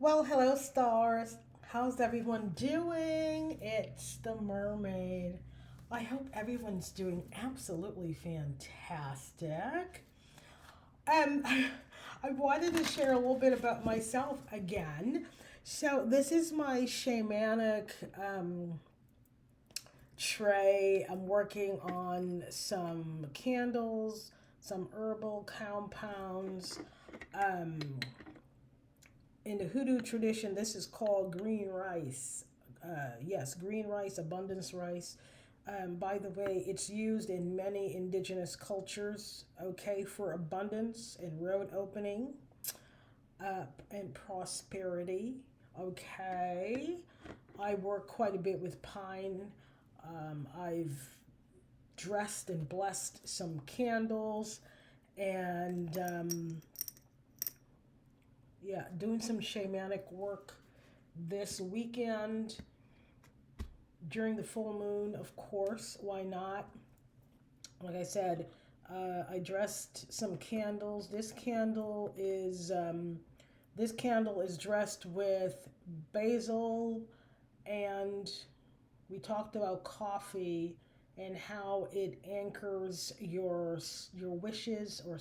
Well, hello, stars. How's everyone doing? It's the Mermaid. I hope everyone's doing absolutely fantastic. I wanted to share a little bit about myself again. So, this is my shamanic tray. I'm working on some candles, some herbal compounds. Um, in the hoodoo tradition, this is called green rice. Yes, green rice, abundance rice. By the way, it's used in many indigenous cultures, okay, for abundance and road opening and prosperity, okay. I work quite a bit with pine. I've dressed and blessed some candles and yeah, doing some shamanic work this weekend during the full moon, of course. Why not? Like I said, I dressed some candles. This candle is dressed with basil, and we talked about coffee and how it anchors your wishes or